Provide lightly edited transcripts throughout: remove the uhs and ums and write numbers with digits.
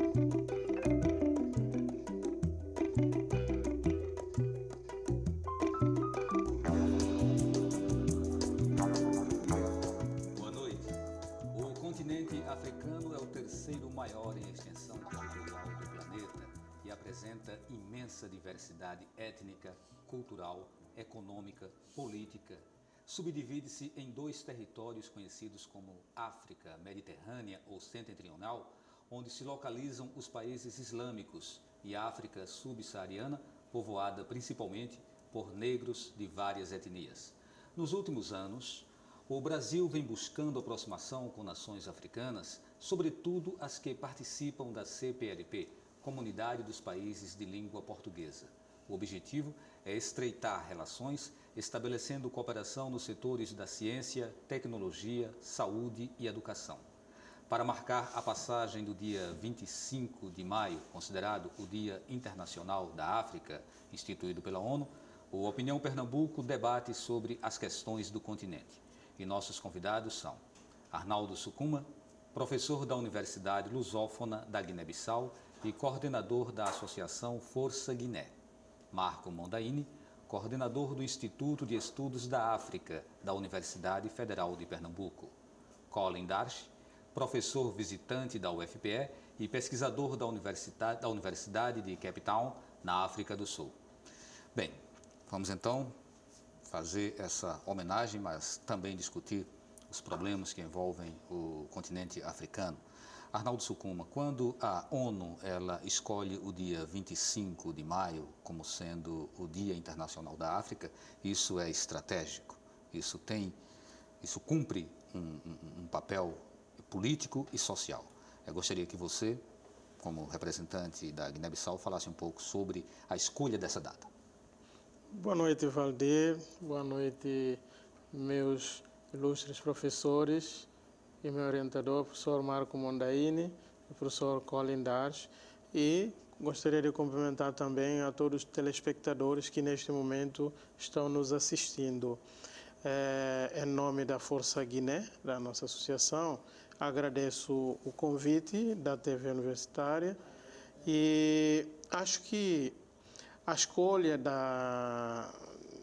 Boa noite. O continente africano é o terceiro maior em extensão territorial do planeta e apresenta imensa diversidade étnica, cultural, econômica, política. Subdivide-se em dois territórios conhecidos como África Mediterrânea ou Setentrional, onde se localizam os países islâmicos, e África subsaariana, povoada principalmente por negros de várias etnias. Nos últimos anos, o Brasil vem buscando aproximação com nações africanas, sobretudo as que participam da CPLP, Comunidade dos Países de Língua Portuguesa. O objetivo é estreitar relações, estabelecendo cooperação nos setores da ciência, tecnologia, saúde e educação. Para marcar a passagem do dia 25 de maio, considerado o Dia Internacional da África, instituído pela ONU, o Opinião Pernambuco debate sobre as questões do continente. E nossos convidados são Arnaldo Sucuma, professor da Universidade Lusófona da Guiné-Bissau e coordenador da Associação Força Guiné; Marco Mondaini, coordenador do Instituto de Estudos da África da Universidade Federal de Pernambuco; Colin Darche, professor visitante da UFPE e pesquisador da Universidade de Cape Town, na África do Sul. Bem, vamos então fazer essa homenagem, mas também discutir os problemas que envolvem o continente africano. Arnaldo Sucuma, quando a ONU escolhe o dia 25 de maio como sendo o Dia Internacional da África, isso é estratégico, isso cumpre um papel político e social. Eu gostaria que você, como representante da Guiné-Bissau, falasse um pouco sobre a escolha dessa data. Boa noite, Valdir. Boa noite, meus ilustres professores e meu orientador, professor Marco Mondaini e professor Colin Darche. E gostaria de cumprimentar também a todos os telespectadores que neste momento estão nos assistindo. Em nome da Força Guiné, da nossa associação, agradeço o convite da TV Universitária e acho que a escolha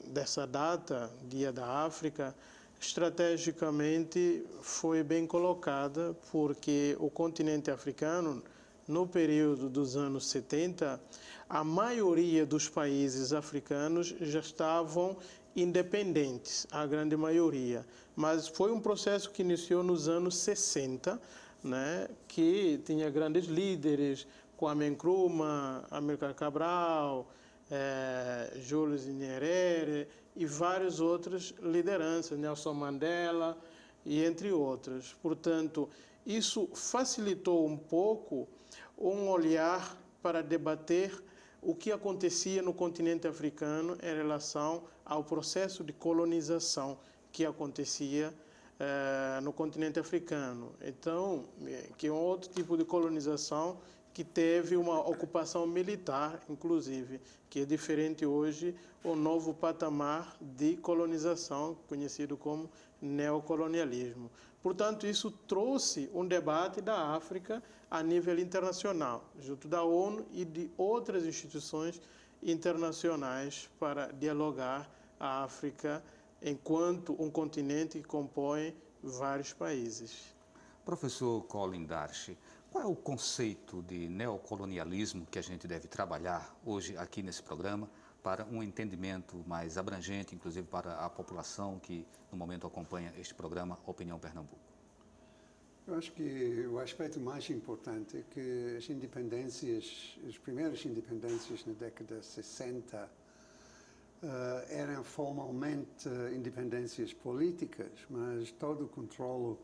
dessa data, Dia da África, estrategicamente foi bem colocada, porque o continente africano, no período dos anos 70, a maioria dos países africanos já estavam independentes, a grande maioria. Mas foi um processo que iniciou nos anos 60, né, que tinha grandes líderes, Kwame Nkrumah, Amílcar Cabral, Julius Nyerere e várias outras lideranças, Nelson Mandela e entre outras. Portanto, isso facilitou um pouco um olhar para debater o que acontecia no continente africano em relação ao processo de colonização que acontecia no continente africano. Então, que é um outro tipo de colonização que teve uma ocupação militar, inclusive, que é diferente hoje, o novo patamar de colonização, conhecido como neocolonialismo. Portanto, isso trouxe um debate da África a nível internacional, junto da ONU e de outras instituições internacionais, para dialogar a África enquanto um continente que compõe vários países. Professor Colin Darche, qual é o conceito de neocolonialismo que a gente deve trabalhar hoje aqui nesse programa para um entendimento mais abrangente, inclusive para a população que no momento acompanha este programa Opinião Pernambuco? Eu acho que o aspecto mais importante é que as primeiras independências na década de 60 eram formalmente independências políticas, mas todo o controle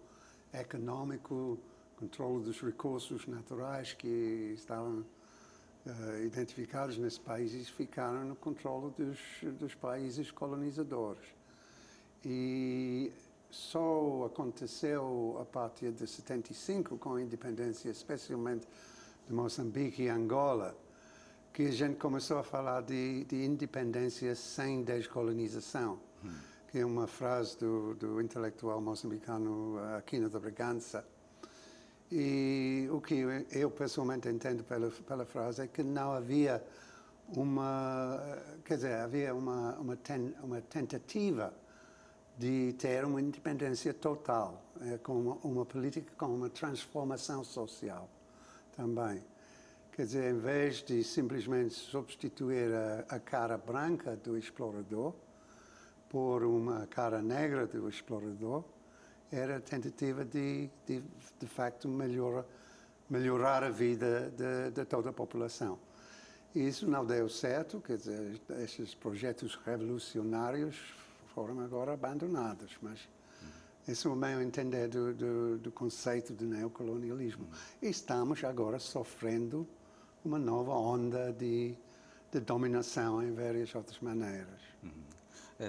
econômico, controle dos recursos naturais que estavam identificados nesses países ficaram no controle dos países colonizadores. E só aconteceu a partir de 75, com a independência especialmente de Moçambique e Angola, que a gente começou a falar de independência sem descolonização, que é uma frase do intelectual moçambicano Aquino da Bragança. E o que eu pessoalmente entendo pela frase é que não havia havia uma tentativa de ter uma independência total, com uma política com uma transformação social também. Quer dizer, em vez de simplesmente substituir a cara branca do explorador por uma cara negra do explorador, era a tentativa de facto, melhorar a vida de toda a população. E isso não deu certo, quer dizer, esses projetos revolucionários foram agora abandonados, mas esse é o meu entender do conceito de neocolonialismo. E estamos agora sofrendo uma nova onda de dominação em várias outras maneiras.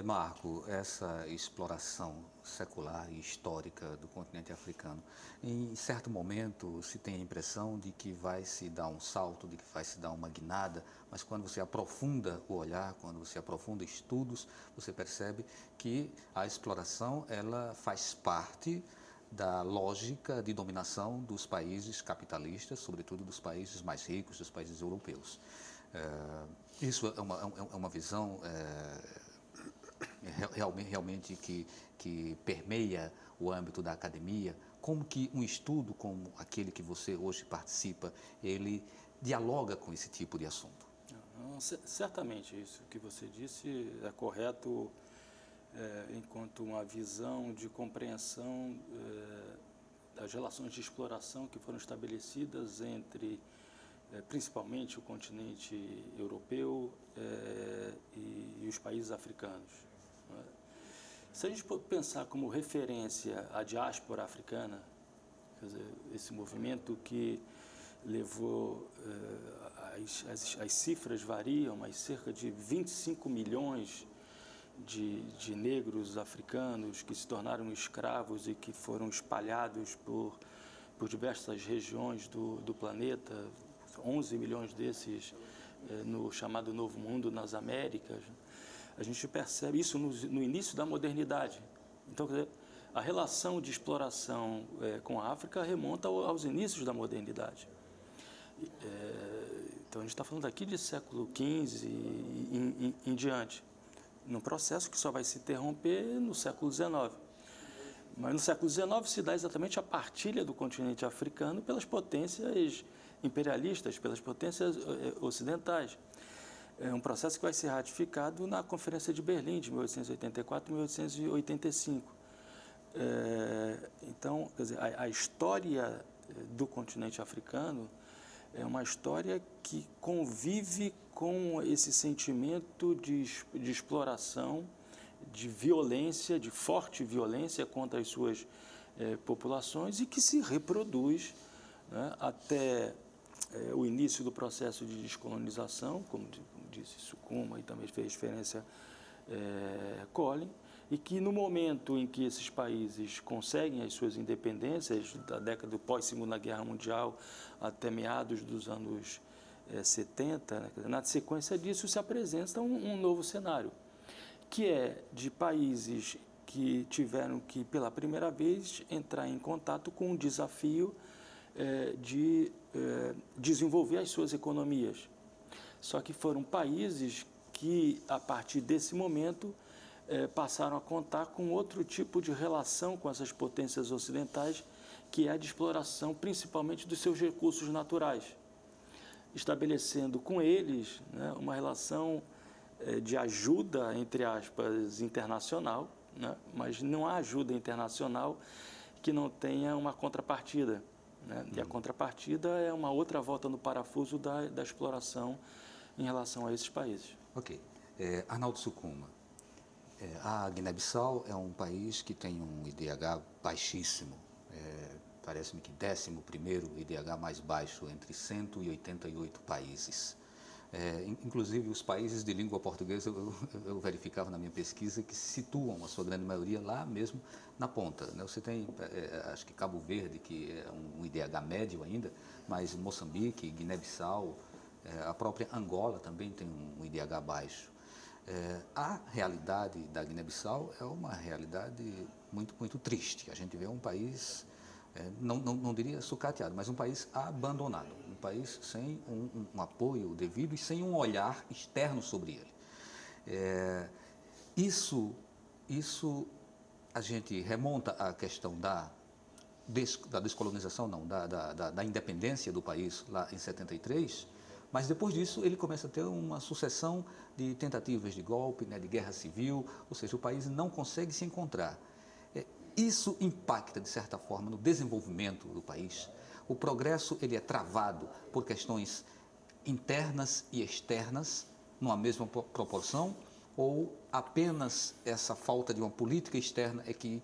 Marco, essa exploração secular e histórica do continente africano, em certo momento se tem a impressão de que vai se dar um salto, de que vai se dar uma guinada, mas quando você aprofunda o olhar, quando você aprofunda estudos, você percebe que a exploração ela faz parte da lógica de dominação dos países capitalistas, sobretudo dos países mais ricos, dos países europeus. Isso é uma visão realmente que permeia o âmbito da academia. Como que um estudo como aquele que você hoje participa, ele dialoga com esse tipo de assunto? Certamente isso que você disse é correto, enquanto uma visão de compreensão das relações de exploração que foram estabelecidas entre principalmente o continente europeu e os países africanos. Se a gente pensar como referência a diáspora africana, quer dizer, esse movimento que levou, as cifras variam, mas cerca de 25 milhões de negros africanos que se tornaram escravos e que foram espalhados por diversas regiões do planeta, 11 milhões desses no chamado Novo Mundo, nas Américas. A gente percebe isso no início da modernidade. Então, quer dizer, a relação de exploração com a África remonta aos inícios da modernidade. Então, a gente está falando aqui de século XV em diante, num processo que só vai se interromper no século XIX. Mas no século XIX se dá exatamente a partilha do continente africano pelas potências imperialistas, pelas potências ocidentais. É um processo que vai ser ratificado na Conferência de Berlim, de 1884 e 1885. Então, quer dizer, a história do continente africano é uma história que convive com esse sentimento de exploração, de violência, de forte violência contra as suas populações e que se reproduz, né, até o início do processo de descolonização, como disse Sukuma e também fez referência Collin, e que no momento em que esses países conseguem as suas independências, da década pós-Segunda Guerra Mundial até meados dos anos 70, né, na sequência disso se apresenta um novo cenário, que é de países que tiveram que, pela primeira vez, entrar em contato com o desafio de desenvolver as suas economias. Só que foram países que, a partir desse momento, passaram a contar com outro tipo de relação com essas potências ocidentais, que é a de exploração, principalmente dos seus recursos naturais, estabelecendo com eles, né, uma relação de ajuda, entre aspas, internacional, né, mas não há ajuda internacional que não tenha uma contrapartida. Né? E a contrapartida é uma outra volta no parafuso da exploração em relação a esses países. Ok. Arnaldo Sukuma, a Guiné-Bissau é um país que tem um IDH baixíssimo, parece-me que 11º IDH mais baixo entre 188 países. Inclusive, os países de língua portuguesa, eu verificava na minha pesquisa, que situam a sua grande maioria lá mesmo na ponta. Né? Você tem, acho que Cabo Verde, que é um IDH médio ainda, mas Moçambique, Guiné-Bissau, a própria Angola também tem um IDH baixo. A realidade da Guiné-Bissau é uma realidade muito, muito triste. A gente vê um país não diria sucateado, mas um país abandonado, um país sem um apoio devido e sem um olhar externo sobre ele. Isso a gente remonta à questão da descolonização, não, da independência do país lá em 73, mas depois disso ele começa a ter uma sucessão de tentativas de golpe, né, de guerra civil, ou seja, o país não consegue se encontrar. Isso impacta, de certa forma, no desenvolvimento do país. O progresso ele é travado por questões internas e externas, numa mesma proporção, ou apenas essa falta de uma política externa é que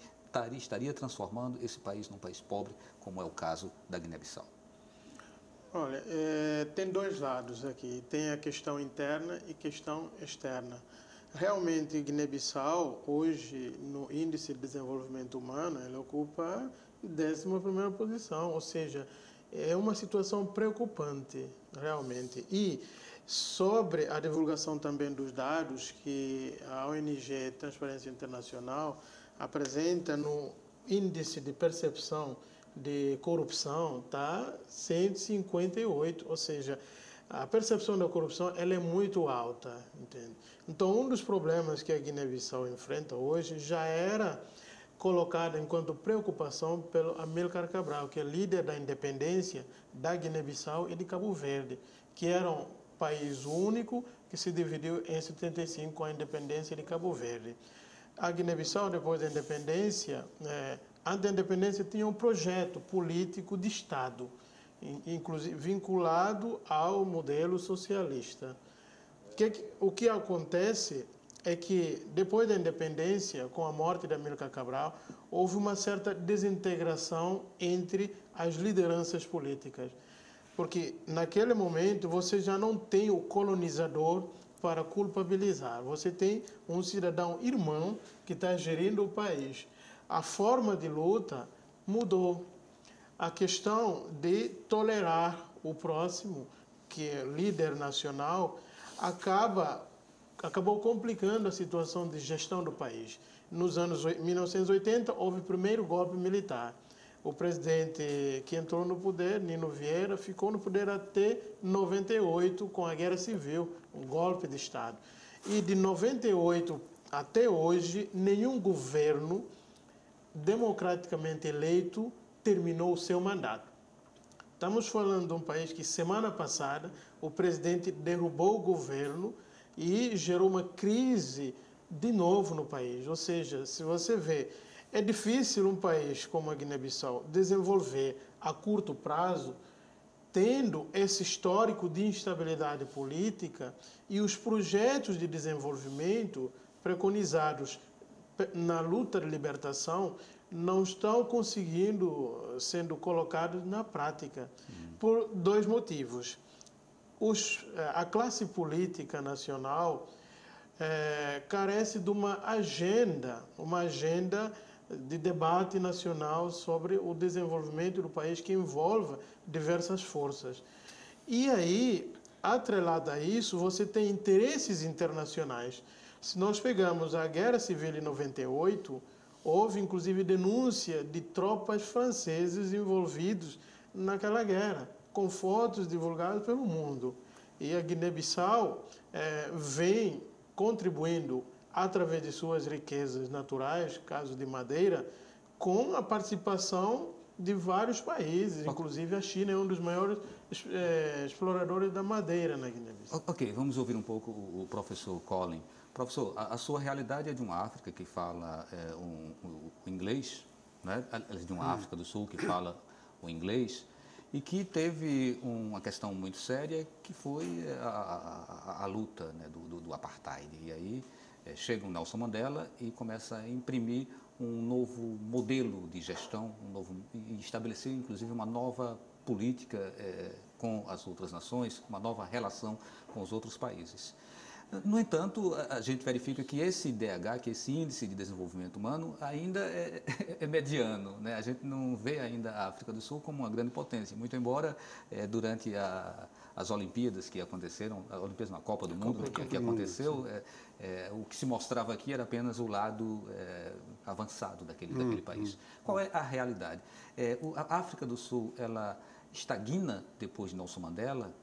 estaria transformando esse país num país pobre, como é o caso da Guiné-Bissau? Olha, tem dois lados aqui. Tem a questão interna e questão externa. Realmente, Guiné-Bissau, hoje, no Índice de Desenvolvimento Humano, ela ocupa a 11ª posição, ou seja, é uma situação preocupante, realmente. E sobre a divulgação também dos dados que a ONG Transparência Internacional apresenta no Índice de Percepção de Corrupção, está 158, ou seja, a percepção da corrupção ela é muito alta, entende? Então, um dos problemas que a Guiné-Bissau enfrenta hoje já era colocado enquanto preocupação pelo Amílcar Cabral, que é líder da independência da Guiné-Bissau e de Cabo Verde, que era um país único que se dividiu em 75 com a independência de Cabo Verde. A Guiné-Bissau, depois da independência, antes da independência, tinha um projeto político de Estado, inclusive vinculado ao modelo socialista. O que acontece é que, depois da independência, com a morte de Amílcar Cabral, houve uma certa desintegração entre as lideranças políticas. Porque, naquele momento, você já não tem o colonizador para culpabilizar. Você tem um cidadão irmão que está gerindo o país. A forma de luta mudou. A questão de tolerar o próximo, que é líder nacional, acabou complicando a situação de gestão do país. Nos anos 1980, houve o primeiro golpe militar. O presidente que entrou no poder, Nino Vieira, ficou no poder até 98, com a Guerra Civil, um golpe de Estado. E de 98 até hoje, nenhum governo democraticamente eleito terminou o seu mandato. Estamos falando de um país que, semana passada, o presidente derrubou o governo e gerou uma crise de novo no país. Ou seja, se você vê, é difícil um país como a Guiné-Bissau desenvolver a curto prazo, tendo esse histórico de instabilidade política e os projetos de desenvolvimento preconizados na luta de libertação não estão conseguindo sendo colocados na prática por dois motivos. A classe política nacional carece de uma agenda de debate nacional sobre o desenvolvimento do país que envolva diversas forças. E aí, atrelado a isso, você tem interesses internacionais. Se nós pegamos a Guerra Civil em 98, houve inclusive denúncia de tropas franceses envolvidos naquela guerra, com fotos divulgadas pelo mundo. E a Guiné-Bissau vem contribuindo através de suas riquezas naturais, caso de madeira, com a participação de vários países, inclusive a China é um dos maiores exploradores da madeira na Guiné-Bissau. Ok, vamos ouvir um pouco o professor Colin. Professor, a sua realidade é de uma África que fala o inglês, né? De uma África do Sul que fala o inglês, e que teve uma questão muito séria, que foi a luta, né, do apartheid. E aí chega o Nelson Mandela e começa a imprimir um novo modelo de gestão, e estabelecer, inclusive, uma nova política com as outras nações, uma nova relação com os outros países. No entanto, a gente verifica que esse IDH, que esse Índice de Desenvolvimento Humano, ainda é mediano, né? A gente não vê ainda a África do Sul como uma grande potência, muito embora durante as Olimpíadas que aconteceram, a Olimpíadas na Copa do Mundo que aconteceu, o que se mostrava aqui era apenas o lado avançado daquele país. Qual é a realidade? A África do Sul, ela estagna depois de Nelson Mandela?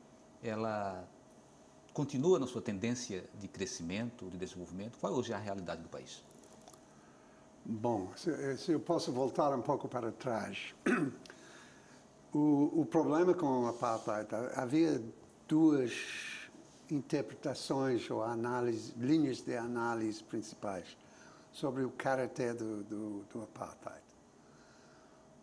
Ela continua na sua tendência de crescimento, de desenvolvimento? Qual é hoje a realidade do país? Bom, se eu posso voltar um pouco para trás. O problema com o apartheid, havia duas interpretações ou linhas de análise principais sobre o caráter do apartheid.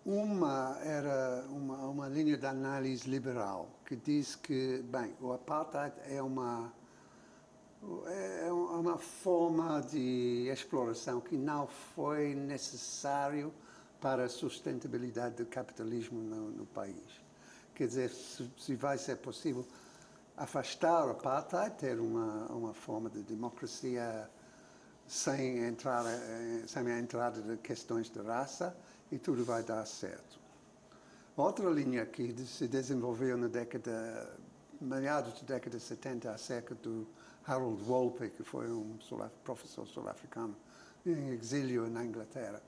Uma era uma linha de análise liberal, que diz que, bem, o apartheid é uma forma de exploração que não foi necessário para a sustentabilidade do capitalismo no país. Quer dizer, se vai ser possível afastar o apartheid, ter uma forma de democracia sem a entrada de questões de raça, e tudo vai dar certo. Outra linha que se desenvolveu na meados da década de 70, acerca do Harold Wolpe, que foi um professor sul-africano em exílio na Inglaterra,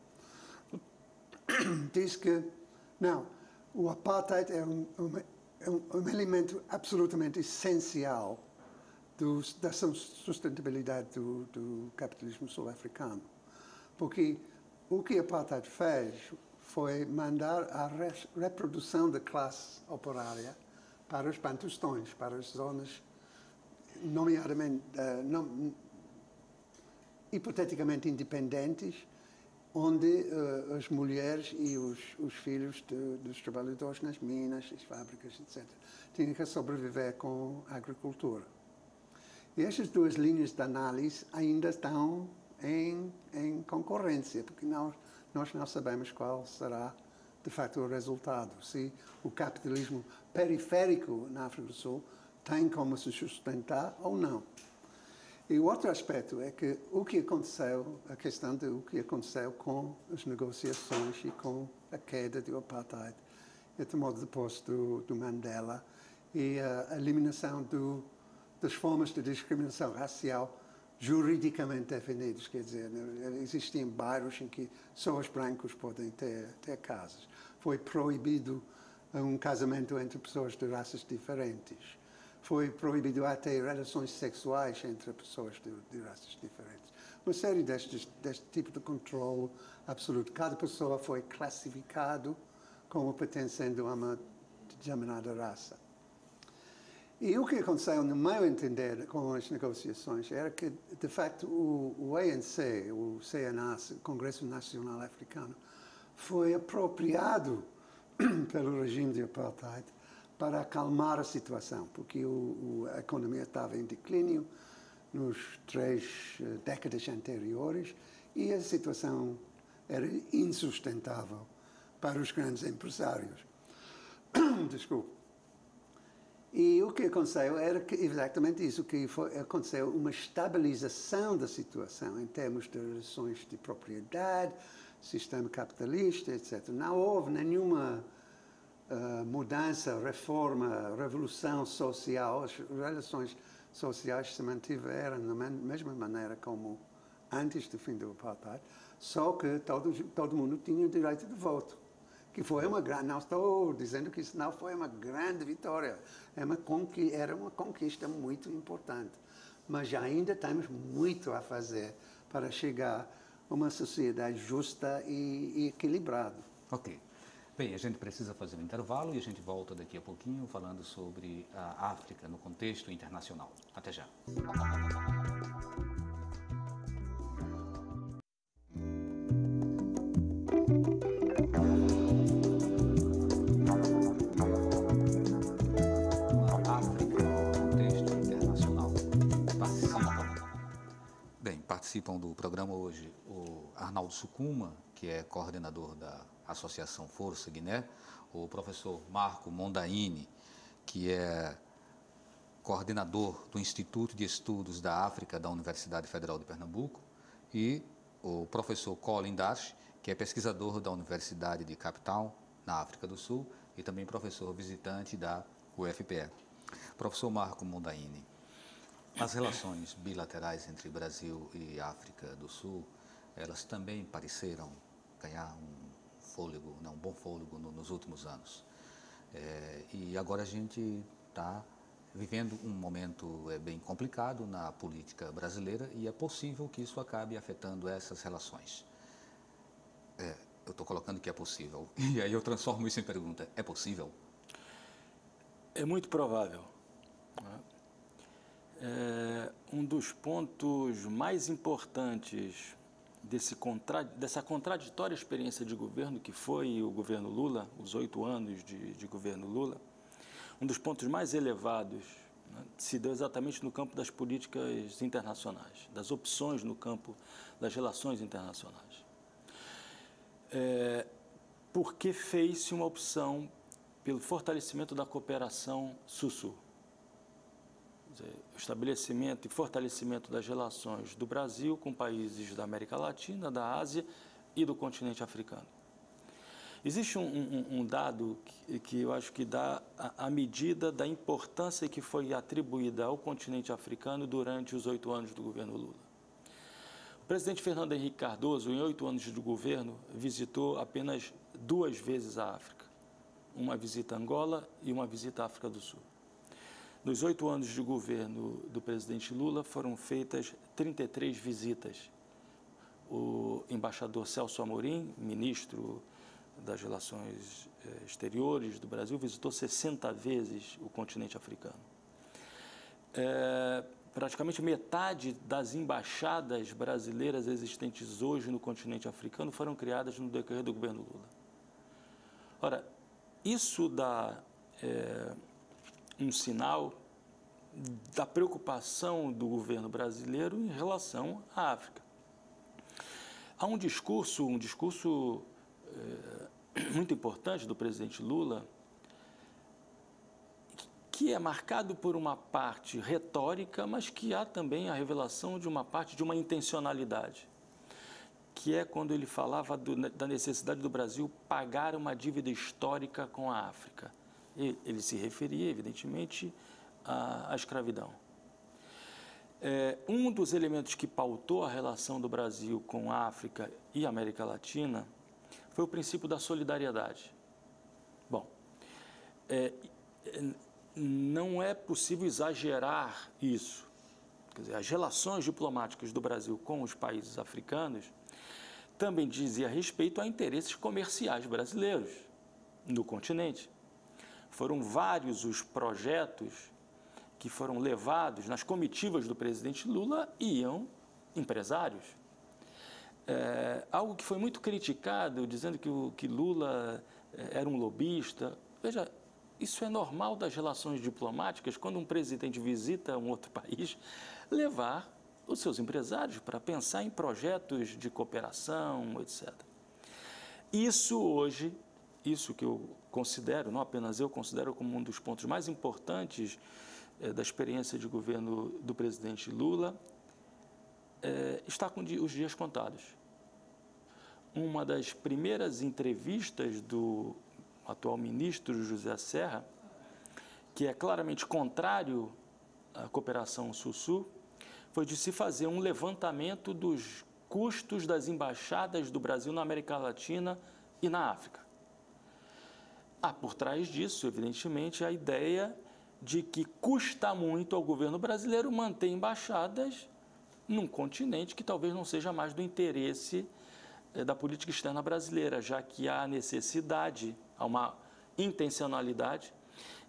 diz que, não, o apartheid é um elemento absolutamente essencial da sustentabilidade do capitalismo sul-africano. Porque o que o apartheid fez foi mandar a reprodução da classe operária para os bantustões, para as zonas, nomeadamente, hipoteticamente independentes, onde as mulheres e os filhos dos trabalhadores nas minas, nas fábricas, etc., tinham que sobreviver com a agricultura. E estas duas linhas de análise ainda estão em concorrência, porque nós não sabemos qual será, de facto, o resultado. Se o capitalismo periférico na África do Sul tem como se sustentar ou não. E o outro aspecto é que a questão do que aconteceu com as negociações e com a queda do apartheid, e tomado depois do Mandela, e a eliminação das formas de discriminação racial juridicamente definidas, quer dizer, existiam bairros em que só os brancos podem ter casas. Foi proibido um casamento entre pessoas de raças diferentes. Foi proibido até relações sexuais entre pessoas de raças diferentes. Uma série deste tipo de controle absoluto. Cada pessoa foi classificado como pertencendo a uma determinada raça. E o que aconteceu, no meu entender, com as negociações, era que, de facto, o ANC, o CNA, o Congresso Nacional Africano, foi apropriado pelo regime de apartheid para acalmar a situação, porque a economia estava em declínio nos 3 décadas anteriores e a situação era insustentável para os grandes empresários. Desculpe. E o que aconteceu era exatamente isso, que aconteceu uma estabilização da situação em termos de relações de propriedade, sistema capitalista, etc. Não houve nenhuma mudança, reforma, revolução social. As relações sociais se mantiveram da mesma maneira como antes do fim do apartheid, só que todo mundo tinha o direito de voto. Que foi não estou dizendo que isso não foi uma grande vitória, era uma conquista muito importante. Mas ainda temos muito a fazer para chegar a uma sociedade justa e equilibrada. Ok. Bem, a gente precisa fazer um intervalo e a gente volta daqui a pouquinho falando sobre a África no contexto internacional. Até já. Participam do programa hoje o Arnaldo Sucuma, que é coordenador da Associação Força Guiné, o professor Marco Mondaini, que é coordenador do Instituto de Estudos da África da Universidade Federal de Pernambuco, e o professor Colin Darche, que é pesquisador da Universidade de Cape Town, na África do Sul, e também professor visitante da UFPE. Professor Marco Mondaini, as relações bilaterais entre Brasil e África do Sul, elas também pareceram ganhar um bom fôlego nos últimos anos. E agora a gente está vivendo um momento bem complicado na política brasileira e é possível que isso acabe afetando essas relações. Eu estou colocando que é possível, e aí eu transformo isso em pergunta: é possível? É muito provável. Um dos pontos mais importantes dessa contraditória experiência de governo que foi o governo Lula, os 8 anos de governo Lula, um dos pontos mais elevados, né, se deu exatamente no campo das políticas internacionais, das opções no campo das relações internacionais. Porque fez-se uma opção pelo fortalecimento da cooperação Sul-Sul. O estabelecimento e fortalecimento das relações do Brasil com países da América Latina, da Ásia e do continente africano. Existe um dado que eu acho que dá a medida da importância que foi atribuída ao continente africano durante os 8 anos do governo Lula. O presidente Fernando Henrique Cardoso, em 8 anos de governo, visitou apenas 2 vezes a África. Uma visita a Angola e uma visita à África do Sul. Nos 8 anos de governo do presidente Lula foram feitas 33 visitas. O embaixador Celso Amorim, ministro das Relações Exteriores do Brasil, visitou 60 vezes o continente africano. Praticamente metade das embaixadas brasileiras existentes hoje no continente africano foram criadas no decorrer do governo Lula. Ora, isso dá um sinal da preocupação do governo brasileiro em relação à África. Há um discurso muito importante do presidente Lula, que é marcado por uma parte retórica, mas que há também a revelação de uma parte de uma intencionalidade, que é quando ele falava da necessidade do Brasil pagar uma dívida histórica com a África. Ele se referia, evidentemente, à escravidão. Um dos elementos que pautou a relação do Brasil com a África e a América Latina foi o princípio da solidariedade. Bom, não é possível exagerar isso. Quer dizer, as relações diplomáticas do Brasil com os países africanos também dizia respeito a interesses comerciais brasileiros no continente. Foram vários os projetos que foram levados nas comitivas do presidente Lula, iam empresários. Algo que foi muito criticado, dizendo que Lula era um lobista. Veja, isso é normal das relações diplomáticas, quando um presidente visita um outro país, levar os seus empresários para pensar em projetos de cooperação, etc. Isso hoje, isso que eu considero, não apenas eu considero como um dos pontos mais importantes da experiência de governo do presidente Lula, está com os dias contados. Uma das primeiras entrevistas do atual ministro José Serra, que é claramente contrário à cooperação Sul-Sul, foi de se fazer um levantamento dos custos das embaixadas do Brasil na América Latina e na África. Há por trás disso, evidentemente, a ideia de que custa muito ao governo brasileiro manter embaixadas num continente que talvez não seja mais do interesse da política externa brasileira, já que há necessidade, há uma intencionalidade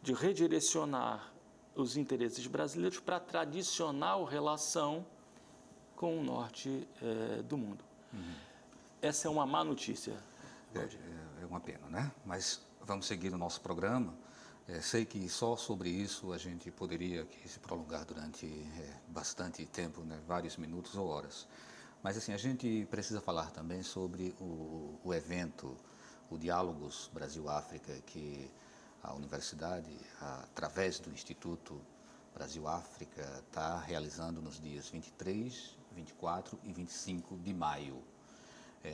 de redirecionar os interesses brasileiros para a tradicional relação com o norte do mundo. Essa é uma má notícia. É uma pena, né? Mas vamos seguir o nosso programa. Sei que só sobre isso a gente poderia aqui se prolongar durante bastante tempo, né? Vários minutos ou horas. Mas assim, a gente precisa falar também sobre o evento, o Diálogos Brasil-África, que a universidade, através do Instituto Brasil-África está realizando nos dias 23, 24 e 25 de maio.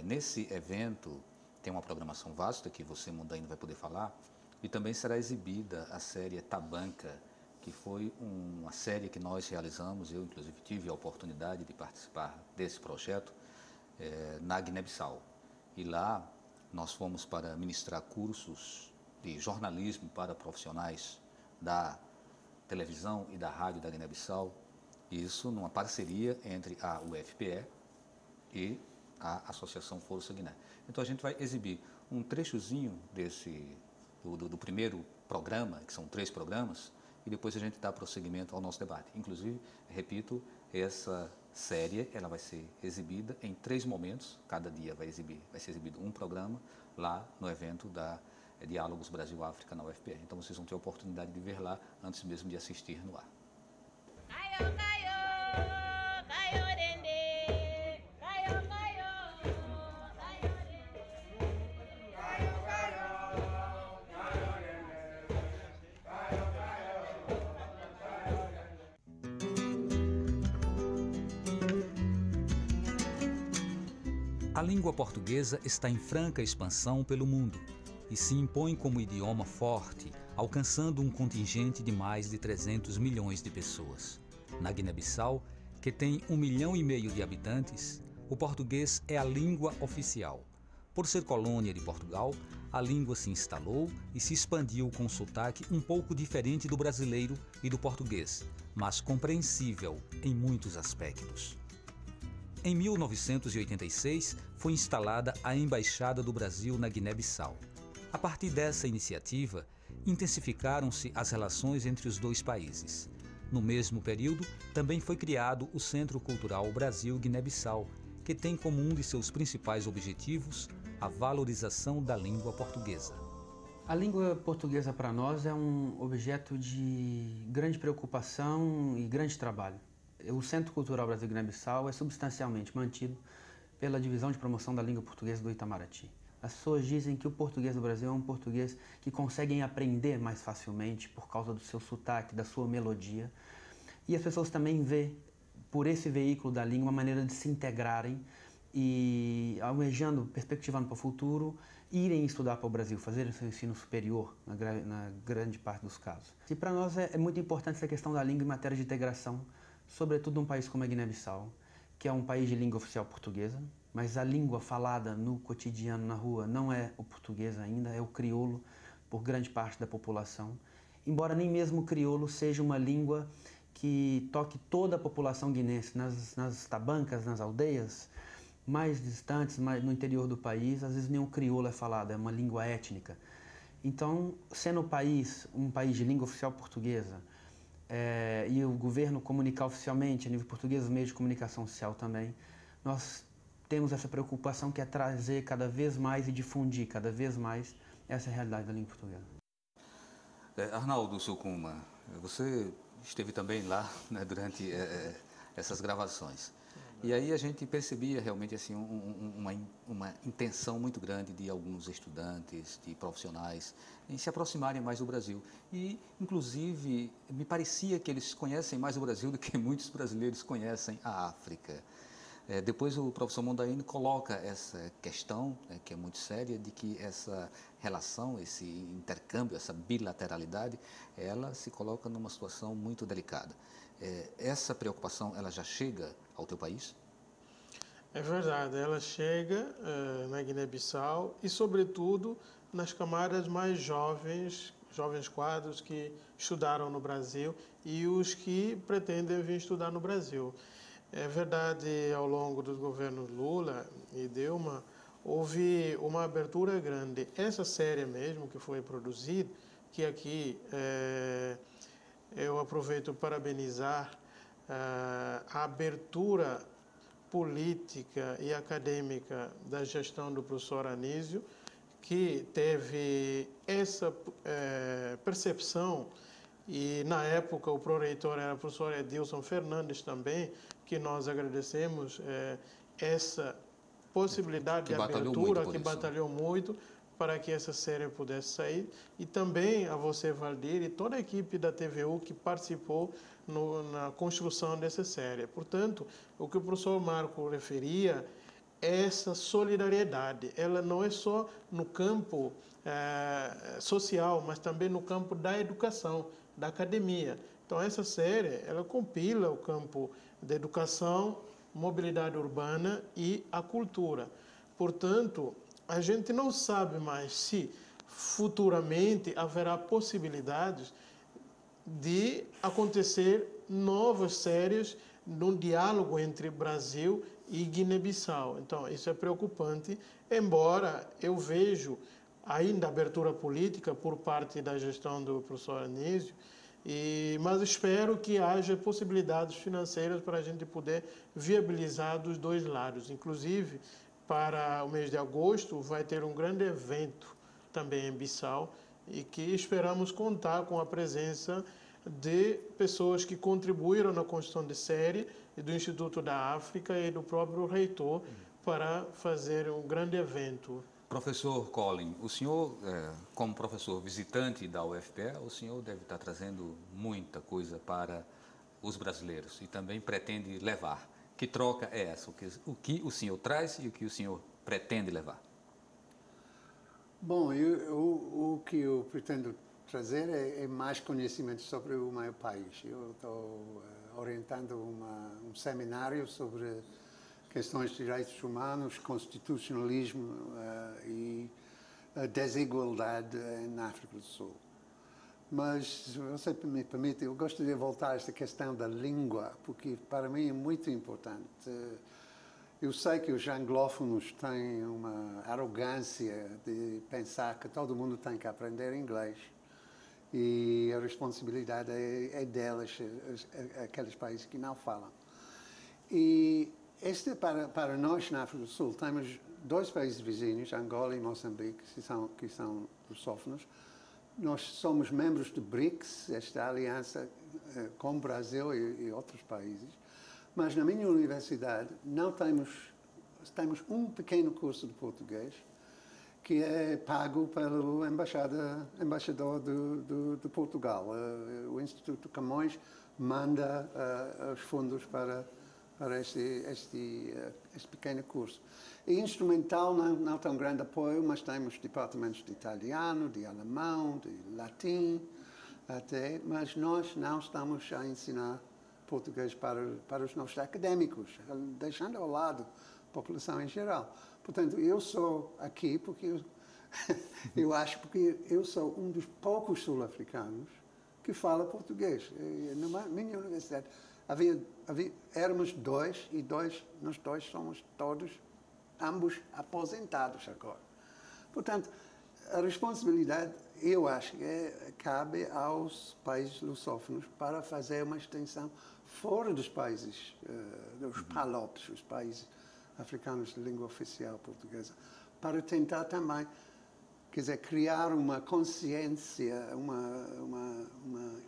Nesse evento tem uma programação vasta que você, Mondaíno, vai poder falar, e também será exibida a série Tabanca, que foi uma série que nós realizamos, eu inclusive tive a oportunidade de participar desse projeto na Guiné-Bissau. E lá nós fomos para ministrar cursos de jornalismo para profissionais da televisão e da rádio da Guiné-Bissau, isso numa parceria entre a UFPE e a Associação Força Guiné. Então a gente vai exibir um trechozinho do primeiro programa, que são 3 programas, e depois a gente dá prosseguimento ao nosso debate. Inclusive, repito, essa série ela vai ser exibida em 3 momentos, cada dia vai ser exibido um programa lá no evento da Diálogos Brasil-África na UFPR. Então vocês vão ter a oportunidade de ver lá antes mesmo de assistir no ar. A língua portuguesa está em franca expansão pelo mundo e se impõe como idioma forte, alcançando um contingente de mais de 300 milhões de pessoas. Na Guiné-Bissau, que tem 1,5 milhão de habitantes, o português é a língua oficial. Por ser colônia de Portugal, a língua se instalou e se expandiu com um sotaque um pouco diferente do brasileiro e do português, mas compreensível em muitos aspectos. Em 1986, foi instalada a Embaixada do Brasil na Guiné-Bissau. A partir dessa iniciativa, intensificaram-se as relações entre os 2 países. No mesmo período, também foi criado o Centro Cultural Brasil-Guiné-Bissau, que tem como um de seus principais objetivos a valorização da língua portuguesa. A língua portuguesa para nós é um objeto de grande preocupação e grande trabalho. O Centro Cultural Brasil-Guiné-Bissau é substancialmente mantido pela Divisão de Promoção da Língua Portuguesa do Itamaraty. As pessoas dizem que o português do Brasil é um português que conseguem aprender mais facilmente por causa do seu sotaque, da sua melodia. E as pessoas também veem, por esse veículo da língua, uma maneira de se integrarem e, almejando, perspectivando para o futuro, irem estudar para o Brasil, fazerem seu ensino superior, na grande parte dos casos. E para nós é muito importante essa questão da língua em matéria de integração, sobretudo num país como a Guiné-Bissau, que é um país de língua oficial portuguesa, mas a língua falada no cotidiano, na rua, não é o português ainda, é o crioulo por grande parte da população, embora nem mesmo o crioulo seja uma língua que toque toda a população guinense. Nas tabancas, nas aldeias mais distantes, mais no interior do país, às vezes nem o crioulo é falado, é uma língua étnica. Então, sendo o país um país de língua oficial portuguesa, e o governo comunicar oficialmente, a nível português, os meios de comunicação social também, nós temos essa preocupação que é trazer cada vez mais e difundir cada vez mais essa realidade da língua portuguesa. Arnaldo Sucuma, você esteve também lá, né, durante essas gravações. E aí a gente percebia realmente assim, uma intenção muito grande de alguns estudantes, de profissionais, em se aproximarem mais do Brasil. E, inclusive, me parecia que eles conhecem mais o Brasil do que muitos brasileiros conhecem a África. Depois o professor Mondaíno coloca essa questão, que é muito séria, de que essa relação, esse intercâmbio, essa bilateralidade, ela se coloca numa situação muito delicada. Essa preocupação, ela já chega ao teu país? É verdade, ela chega na Guiné-Bissau e, sobretudo, nas camadas mais jovens quadros que estudaram no Brasil e os que pretendem vir estudar no Brasil. É verdade, ao longo dos governos Lula e Dilma, houve uma abertura grande. Essa série mesmo que foi produzida, que aqui eu aproveito para parabenizar a abertura política e acadêmica da gestão do professor Anísio, que teve essa percepção, e na época o pró-reitor era o professor Edilson Fernandes também, que nós agradecemos essa possibilidade de abertura, que batalhou muito para que essa série pudesse sair, e também a você, Valdir, e toda a equipe da TVU que participou na construção dessa série. Portanto, o que o professor Marco referia é essa solidariedade. Ela não é só no campo social, mas também no campo da educação, da academia. Então, essa série, ela compila o campo da educação, mobilidade urbana e a cultura. Portanto, a gente não sabe mais se futuramente haverá possibilidades de acontecer novas séries num diálogo entre Brasil e Guiné-Bissau. Então, isso é preocupante, embora eu vejo ainda abertura política por parte da gestão do professor Anísio, mas espero que haja possibilidades financeiras para a gente poder viabilizar dos dois lados. Inclusive, para o mês de agosto, vai ter um grande evento também em Bissau e que esperamos contar com a presença de pessoas que contribuíram na construção de série e do Instituto da África e do próprio reitor para fazer um grande evento. Professor Colin, o senhor, como professor visitante da UFPE, o senhor deve estar trazendo muita coisa para os brasileiros e também pretende levar. Que troca é essa? O que o senhor traz e o que o senhor pretende levar? Bom, o que eu pretendo trazer é mais conhecimento sobre o meu país. Eu estou orientando um seminário sobre questões de direitos humanos, constitucionalismo e desigualdade na África do Sul. Mas, se você me permite, eu gostaria de voltar a esta questão da língua, porque para mim é muito importante. Eu sei que os anglófonos têm uma arrogância de pensar que todo mundo tem que aprender inglês e a responsabilidade é delas, aqueles países que não falam. E para nós na África do Sul, temos dois países vizinhos, Angola e Moçambique, que são lusófonos. Nós somos membros do BRICS, esta aliança com o Brasil e outros países, mas na minha universidade não temos um pequeno curso de português que é pago pelo embaixador de Portugal. O Instituto Camões manda os fundos para este pequeno curso. E instrumental não tem grande apoio, mas temos departamentos de italiano, de alemão, de latim, até, mas nós não estamos a ensinar português para os nossos académicos, deixando ao lado a população em geral. Portanto, eu sou aqui porque porque eu sou um dos poucos sul-africanos que fala português. Na minha universidade éramos dois e nós dois somos ambos aposentados agora. Portanto, a responsabilidade, eu acho que cabe aos países lusófonos para fazer uma extensão fora dos países, dos PALOPs, os países africanos de língua oficial portuguesa, para tentar também, quer dizer, criar uma consciência,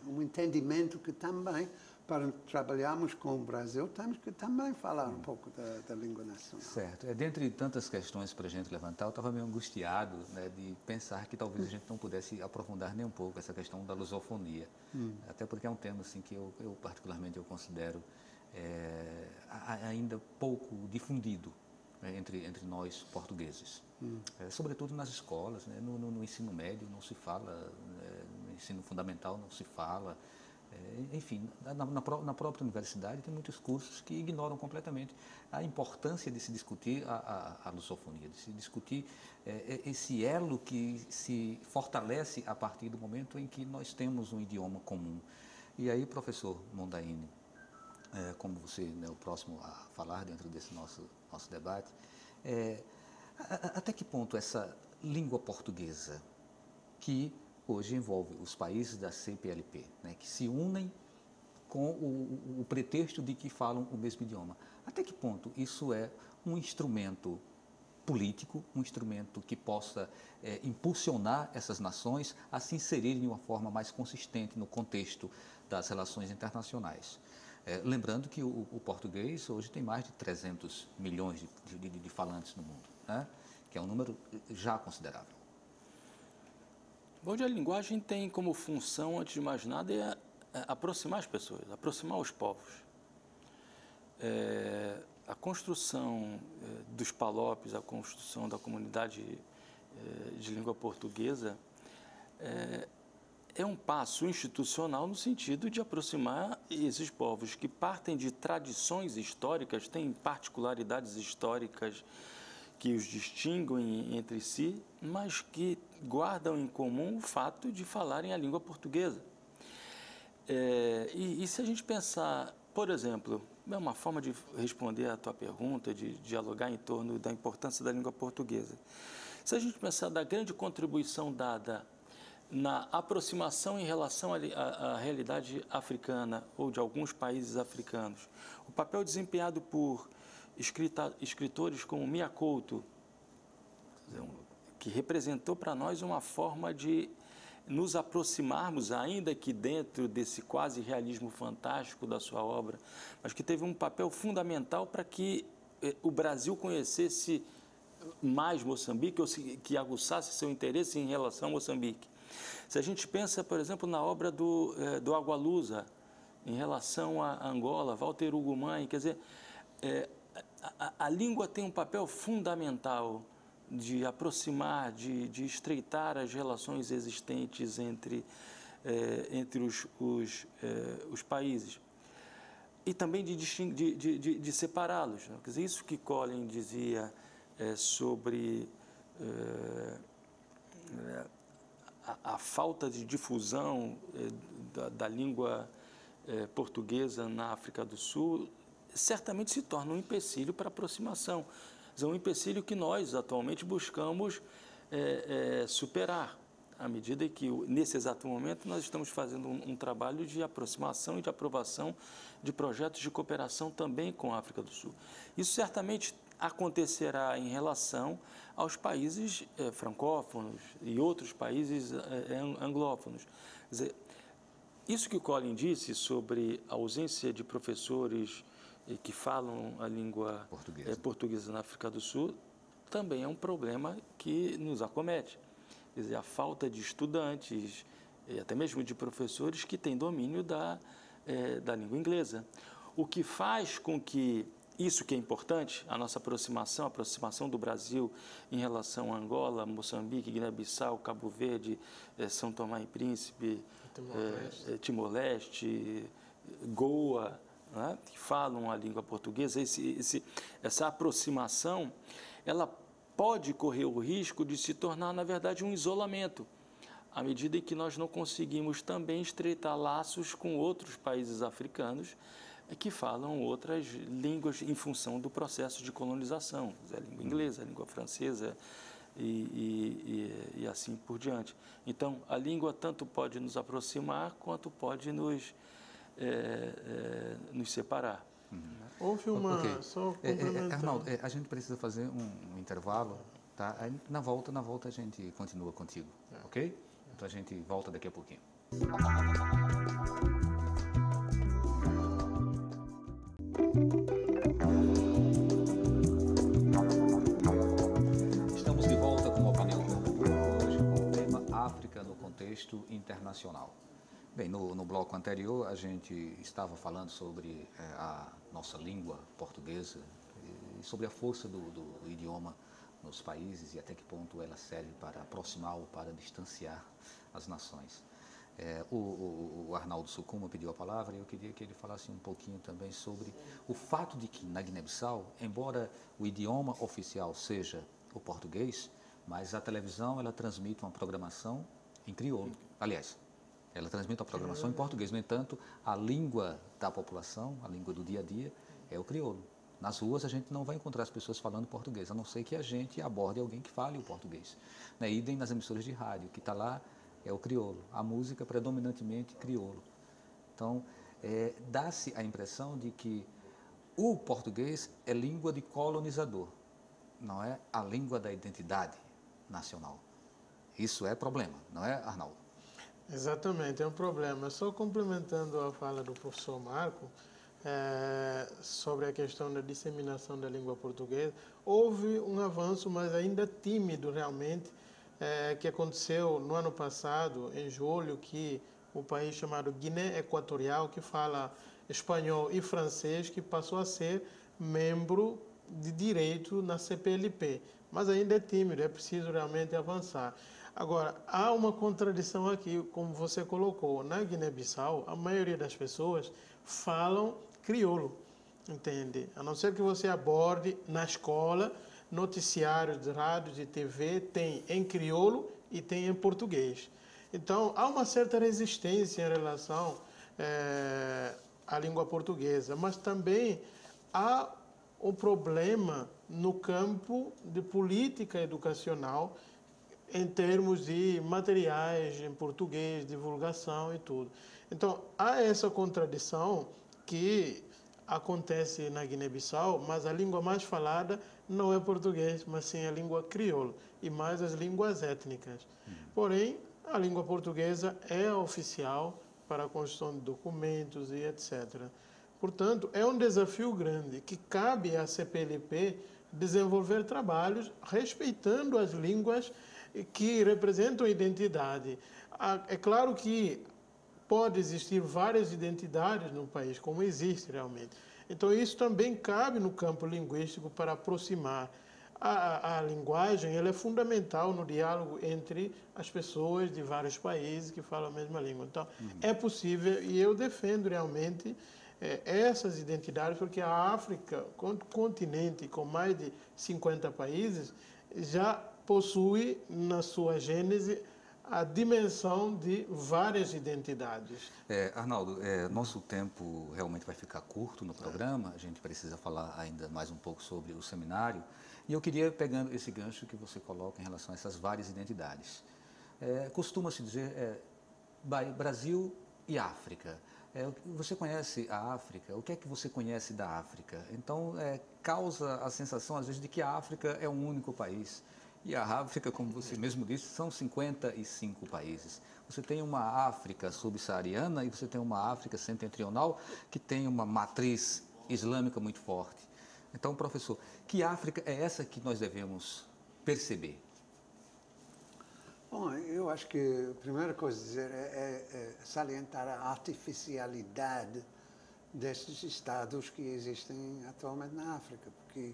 um entendimento que também, para trabalharmos com o Brasil, temos que também falar um pouco da língua nacional. Certo. Dentre tantas questões para a gente levantar, eu estava meio angustiado, né, de pensar que talvez a gente não pudesse aprofundar nem um pouco essa questão da lusofonia. Até porque é um tema assim, que eu particularmente considero ainda pouco difundido, né, entre nós portugueses. Sobretudo nas escolas, né, no ensino médio não se fala, no ensino fundamental não se fala. Enfim, na própria universidade tem muitos cursos que ignoram completamente a importância de se discutir a lusofonia, de se discutir esse elo que se fortalece a partir do momento em que nós temos um idioma comum. E aí, professor Mondaini, como você é o próximo a falar dentro desse nosso debate, até que ponto essa língua portuguesa que hoje envolve os países da CPLP, né, que se unem com o pretexto de que falam o mesmo idioma. Até que ponto isso é um instrumento político, um instrumento que possa impulsionar essas nações a se inserirem de uma forma mais consistente no contexto das relações internacionais? Lembrando que o português hoje tem mais de 300 milhões de falantes no mundo, né, que é um número já considerável. Onde a linguagem tem como função, antes de mais nada, é aproximar as pessoas, aproximar os povos. A construção dos PALOPs, a construção da comunidade de língua portuguesa é um passo institucional no sentido de aproximar esses povos que partem de tradições históricas, têm particularidades históricas que os distinguem entre si, mas que guardam em comum o fato de falarem a língua portuguesa. E se a gente pensar, por exemplo, é uma forma de responder à tua pergunta, de dialogar em torno da importância da língua portuguesa. Se a gente pensar da grande contribuição dada na aproximação em relação à realidade africana ou de alguns países africanos, o papel desempenhado por escritores como Mia Couto, que representou para nós uma forma de nos aproximarmos, ainda que dentro desse quase realismo fantástico da sua obra, mas que teve um papel fundamental para que o Brasil conhecesse mais Moçambique, ou que aguçasse seu interesse em relação a Moçambique. Se a gente pensa, por exemplo, na obra do Agualusa, em relação a Angola, Walter Hugo Mãe, quer dizer, a língua tem um papel fundamental de aproximar, de estreitar as relações existentes entre os países e também de separá-los. Quer dizer, isso que Collin dizia sobre a falta de difusão da língua portuguesa na África do Sul certamente se torna um empecilho para a aproximação. É um empecilho que nós atualmente buscamos superar, à medida que, nesse exato momento, nós estamos fazendo um trabalho de aproximação e de aprovação de projetos de cooperação também com a África do Sul. Isso certamente acontecerá em relação aos países francófonos e outros países anglófonos. Quer dizer, isso que o Collin disse sobre a ausência de professores que falam a língua portuguesa na África do Sul também é um problema que nos acomete. Quer dizer, a falta de estudantes e até mesmo de professores que têm domínio da língua inglesa. O que faz com que isso que é importante, a nossa aproximação, a aproximação do Brasil em relação a Angola, Moçambique, Guiné-Bissau, Cabo Verde, São Tomé e Príncipe, Timor-Leste, Goa, né, que falam a língua portuguesa, essa aproximação, ela pode correr o risco de se tornar, na verdade, um isolamento, à medida em que nós não conseguimos também estreitar laços com outros países africanos que falam outras línguas em função do processo de colonização, a língua inglesa, a língua francesa e assim por diante. Então, a língua tanto pode nos aproximar quanto pode nos separar. Houve uma... Okay. Só complementando. Arnaldo, a gente precisa fazer um intervalo, tá? Aí, na volta a gente continua contigo, ok? Então a gente volta daqui a pouquinho. Estamos de volta com a Opinião Pernambuco, hoje com o tema África no contexto internacional. Bem, no bloco anterior a gente estava falando sobre a nossa língua portuguesa e sobre a força do idioma nos países e até que ponto ela serve para aproximar ou para distanciar as nações. O Arnaldo Sucuma pediu a palavra e eu queria que ele falasse um pouquinho também sobre o fato de que na Guiné-Bissau, embora o idioma oficial seja o português, mas a televisão ela transmite uma programação em crioulo. Aliás, ela transmite uma programação em português. No entanto, a língua da população, a língua do dia a dia, é o crioulo. Nas ruas a gente não vai encontrar as pessoas falando português, a não ser que a gente aborde alguém que fale o português. Idem nas emissoras de rádio, que está lá é o crioulo. A música predominantemente crioulo. Então, dá-se a impressão de que o português é língua de colonizador, não é a língua da identidade nacional. Isso é problema, não é, Arnaldo? Exatamente, é um problema. Só complementando a fala do professor Marco, sobre a questão da disseminação da língua portuguesa, houve um avanço, mas ainda tímido realmente, que aconteceu no ano passado, em julho, que o país chamado Guiné Equatorial, que fala espanhol e francês, que passou a ser membro de direito na CPLP. Mas ainda é tímido, é preciso realmente avançar. Agora, há uma contradição aqui, como você colocou. Na Guiné-Bissau, a maioria das pessoas falam crioulo, entende? A não ser que você aborde na escola, noticiários de rádio e TV, tem em crioulo e tem em português. Então, há uma certa resistência em relação à língua portuguesa, mas também há o problema no campo de política educacional em termos de materiais em português, divulgação e tudo. Então, há essa contradição que acontece na Guiné-Bissau, mas a língua mais falada não é português, mas sim a língua crioula e mais as línguas étnicas. Porém, a língua portuguesa é oficial para a construção de documentos e etc. Portanto, é um desafio grande que cabe à CPLP desenvolver trabalhos respeitando as línguas que representam a identidade. É claro que pode existir várias identidades no país, como existe realmente. Então, isso também cabe no campo linguístico para aproximar. A linguagem ela é fundamental no diálogo entre as pessoas de vários países que falam a mesma língua. Então, é possível, e eu defendo realmente essas identidades, porque a África, continente com mais de 50 países, já possui na sua gênese a dimensão de várias identidades. Arnaldo, nosso tempo realmente vai ficar curto no programa, a gente precisa falar ainda mais um pouco sobre o seminário, e eu queria, pegando esse gancho que você coloca em relação a essas várias identidades. Costuma-se dizer Brasil e África. Você conhece a África? O que é que você conhece da África? Então, causa a sensação, às vezes, de que a África é um único país. E a África, como você mesmo disse, são 55 países. Você tem uma África subsaariana e você tem uma África setentrional que tem uma matriz islâmica muito forte. Então, professor, que África é essa que nós devemos perceber? Bom, eu acho que a primeira coisa a dizer é salientar a artificialidade destes Estados que existem atualmente na África, porque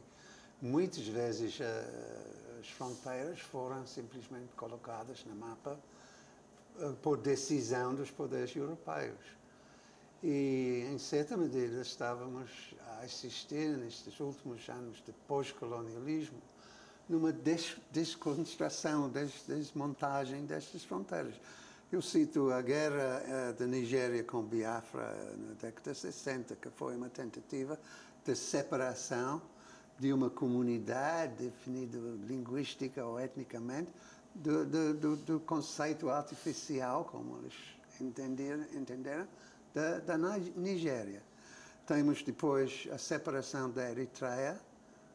muitas vezes as fronteiras foram simplesmente colocadas no mapa por decisão dos poderes europeus. E, em certa medida, estávamos a assistir, nestes últimos anos de pós-colonialismo, numa desconstrução, desmontagem destas fronteiras. Eu cito a guerra da Nigéria com Biafra na década de 60, que foi uma tentativa de separação de uma comunidade definida linguística ou etnicamente do conceito artificial, como eles entenderam, da Nigéria. Temos depois a separação da Eritreia,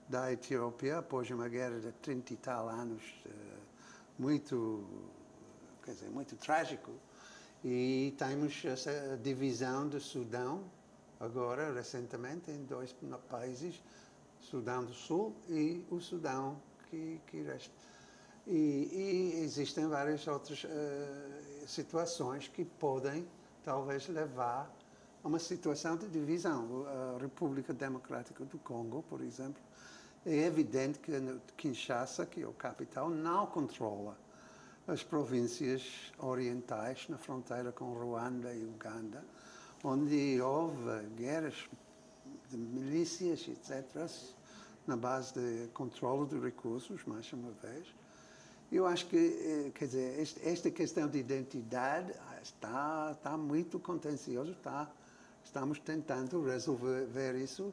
da Etiópia, após uma guerra de 30 e tal anos, muito trágico. E temos essa divisão do Sudão, agora, recentemente, em dois países, Sudão do Sul e o Sudão que resta. E existem várias outras situações que podem, talvez, levar a uma situação de divisão. A República Democrática do Congo, por exemplo, é evidente que Kinshasa, que é o capital, não controla as províncias orientais na fronteira com Ruanda e Uganda, onde houve guerras de milícias, etc., na base de controle de recursos, mais uma vez. Eu acho que, quer dizer, esta questão de identidade está muito contenciosa, estamos tentando resolver isso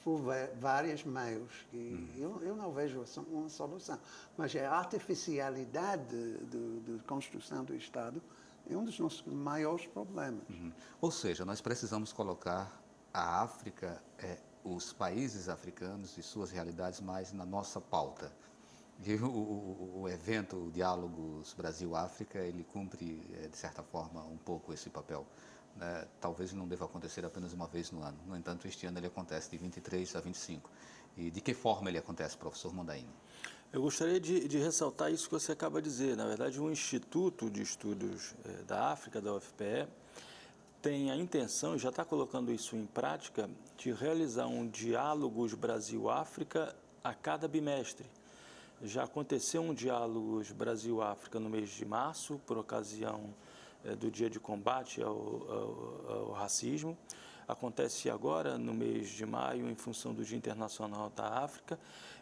por vários meios. E eu não vejo uma solução. Mas a artificialidade de construção do Estado é um dos nossos maiores problemas. Ou seja, nós precisamos colocar a África, os países africanos e suas realidades mais na nossa pauta. E o evento, o Diálogos Brasil-África, ele cumpre, de certa forma, um pouco esse papel. Talvez não deva acontecer apenas uma vez no ano. No entanto, este ano ele acontece de 23 a 25. E de que forma ele acontece, professor Mondaini? Eu gostaria de ressaltar isso que você acaba de dizer. Na verdade, o Instituto de Estudos da África, da UFPE, tem a intenção, e já está colocando isso em prática, de realizar um Diálogos Brasil-África a cada bimestre. Já aconteceu um Diálogos Brasil-África no mês de março, por ocasião do Dia de Combate ao Racismo. Acontece agora no mês de maio, em função do Dia Internacional da África,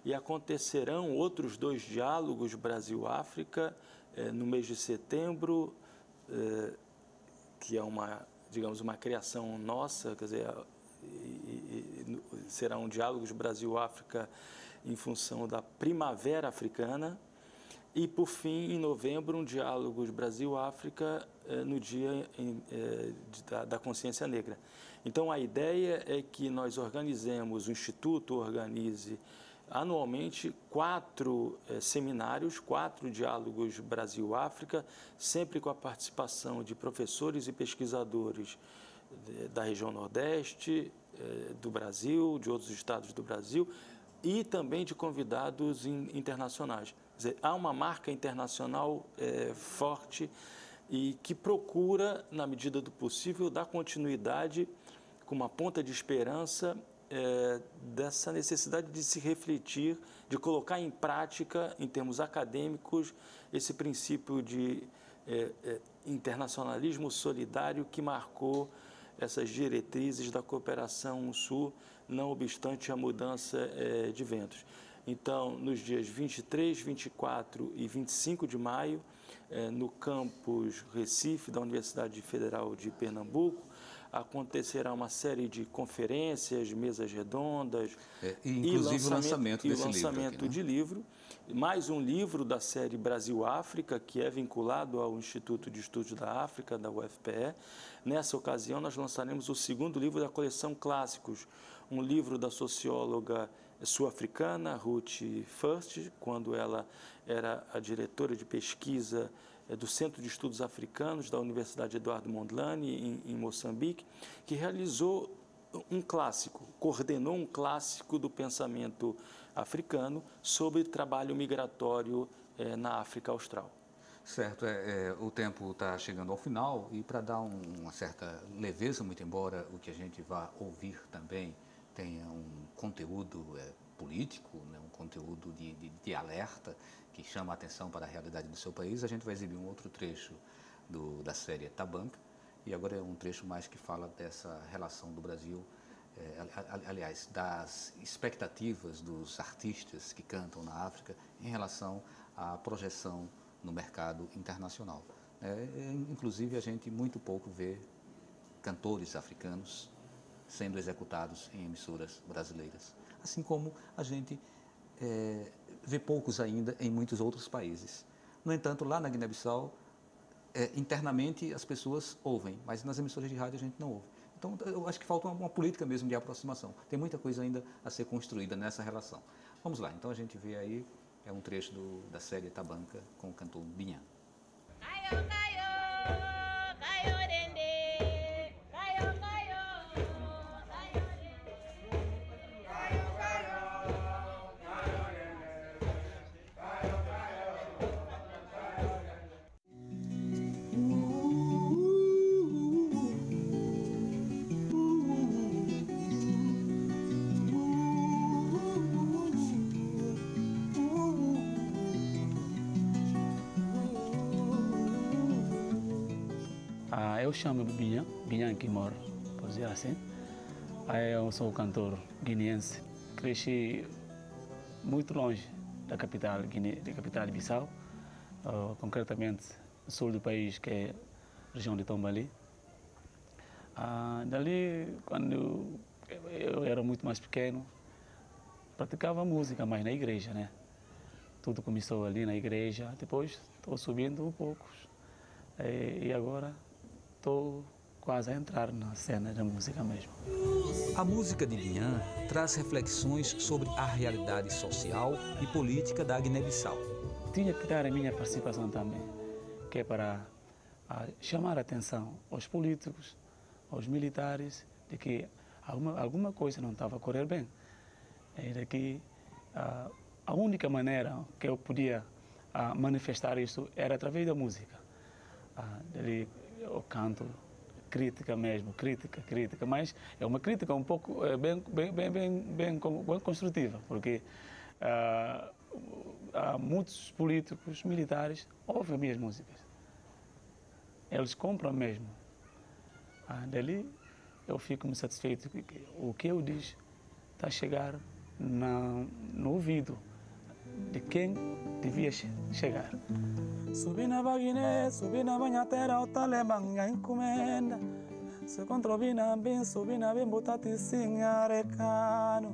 e acontecerão outros 2 diálogos Brasil-África no mês de setembro, que é digamos, uma criação nossa, quer dizer, serão diálogos Brasil-África em função da Primavera Africana, e, por fim, em novembro, um Diálogos Brasil-África no Dia da Consciência Negra. Então, a ideia é que nós organizemos, o Instituto organize anualmente 4 seminários, 4 Diálogos Brasil-África, sempre com a participação de professores e pesquisadores da região Nordeste, do Brasil, de outros estados do Brasil, e também de convidados internacionais. Quer dizer, há uma marca internacional forte e que procura, na medida do possível, dar continuidade com uma ponta de esperança dessa necessidade de se refletir, de colocar em prática, em termos acadêmicos, esse princípio de internacionalismo solidário que marcou essas diretrizes da cooperação Sul, não obstante a mudança de ventos. Então, nos dias 23, 24 e 25 de maio, no campus Recife, da Universidade Federal de Pernambuco, acontecerá uma série de conferências, mesas redondas, inclusive o lançamento desse livro, de livro. Mais um livro da série Brasil-África, que é vinculado ao Instituto de Estudos da África, da UFPE. Nessa ocasião, nós lançaremos o 2º livro da coleção Clássicos, um livro da socióloga sul-africana, Ruth First, quando ela era a diretora de pesquisa do Centro de Estudos Africanos da Universidade Eduardo Mondlane, em Moçambique, que realizou um clássico, coordenou um clássico do pensamento africano sobre trabalho migratório na África Austral. Certo, o tempo está chegando ao final e para dar uma certa leveza, muito embora o que a gente vá ouvir também tenha um conteúdo político, né, um conteúdo de alerta que chama a atenção para a realidade do seu país, a gente vai exibir um outro trecho da série Tabanca, e agora é um trecho mais que fala dessa relação do Brasil, aliás, das expectativas dos artistas que cantam na África em relação à projeção no mercado internacional. Inclusive, a gente muito pouco vê cantores africanos sendo executados em emissoras brasileiras, assim como a gente vê poucos ainda em muitos outros países. No entanto, lá na Guiné-Bissau, internamente as pessoas ouvem, mas nas emissoras de rádio a gente não ouve. Então, eu acho que falta uma política mesmo de aproximação. Tem muita coisa ainda a ser construída nessa relação. Vamos lá, então a gente vê aí um trecho da série Tabanca com o cantor Binha. Eu chamo Binha Kimor, por dizer assim. Eu sou cantor guineense. Cresci muito longe da capital de Bissau, concretamente no sul do país, que é a região de Tombali. Dali, quando eu era muito mais pequeno, praticava música, mas na igreja, né? Tudo começou ali na igreja, depois estou subindo um pouco. E agora estou quase a entrar na cena da música mesmo. A música de Binha traz reflexões sobre a realidade social e política da Guiné-Bissau. Tinha que dar a minha participação também, que é para chamar a atenção aos políticos, aos militares, de que alguma coisa não estava a correr bem. E de que a única maneira que eu podia manifestar isso era através da música. Eu canto crítica mesmo, crítica, mas é uma crítica um pouco bem construtiva, porque há muitos políticos, militares, ouvem minhas músicas. Eles compram mesmo. Dali eu fico muito satisfeito que o que eu diz está a chegar no ouvido de quem devia chegar. Subi na Baguiné, subi na banhatera, o Talebanga encomenda. Se controvina bem, botati sinharecano.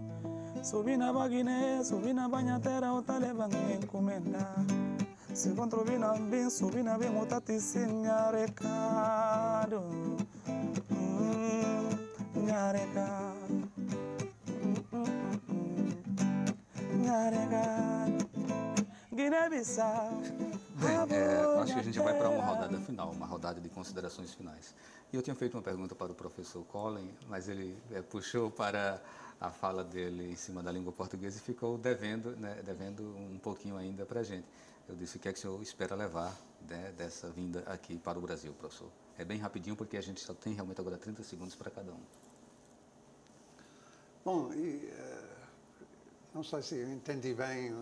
Subi na Baguiné, subi na banhatera, o Talebanga encomenda. Se controvina bem, botati sinharecano. Nharecano. Guiné-Bissau. Bem, acho que a gente já vai para uma rodada final, uma rodada de considerações finais. E eu tinha feito uma pergunta para o professor Colin, mas ele puxou para a fala dele em cima da língua portuguesa e ficou devendo um pouquinho ainda para a gente. Eu disse o que é que o senhor espera levar, né, dessa vinda aqui para o Brasil, professor. É bem rapidinho, porque a gente só tem realmente agora 30 segundos para cada um. Bom, não sei se eu entendi bem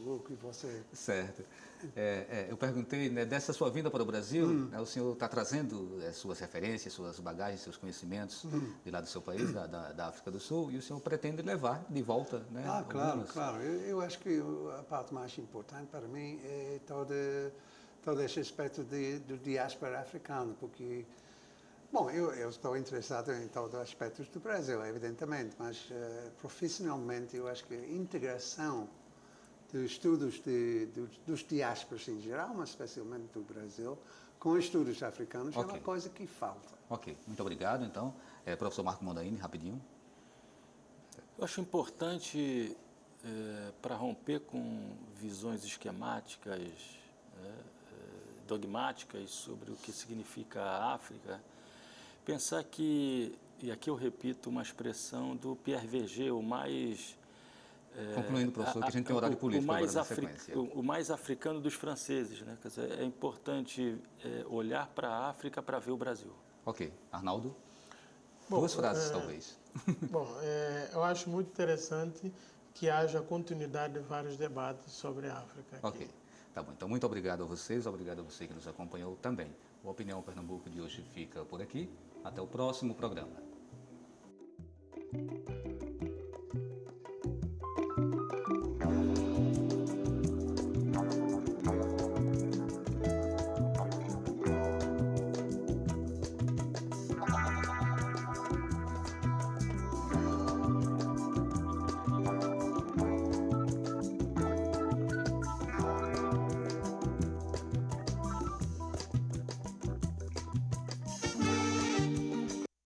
o que você... Certo. Eu perguntei, né, dessa sua vinda para o Brasil, né, o senhor está trazendo suas referências, suas bagagens, seus conhecimentos de lá do seu país, da África do Sul, e o senhor pretende levar de volta, né? Claro. Eu acho que a parte mais importante para mim é todo esse aspecto do diáspora africano, porque... Bom, eu estou interessado em todos os aspectos do Brasil, evidentemente, mas profissionalmente eu acho que a integração dos estudos dos diásporas em geral, mas especialmente do Brasil, com estudos africanos é uma coisa que falta. Ok, muito obrigado. Então, professor Marco Mondaini, rapidinho. Eu acho importante, para romper com visões esquemáticas, dogmáticas sobre o que significa a África, pensar que, e aqui eu repito uma expressão do Pierre Verger, o mais... Concluindo, professor, que a gente tem horário político agora na sequência. O mais africano dos franceses, né? Quer dizer, é importante olhar para a África para ver o Brasil. Ok. Arnaldo? Duas frases, talvez. Bom, eu acho muito interessante que haja continuidade de vários debates sobre a África aqui. Ok. Tá bom. Então, muito obrigado a vocês, obrigado a você que nos acompanhou também. O Opinião Pernambuco de hoje fica por aqui. Até o próximo programa.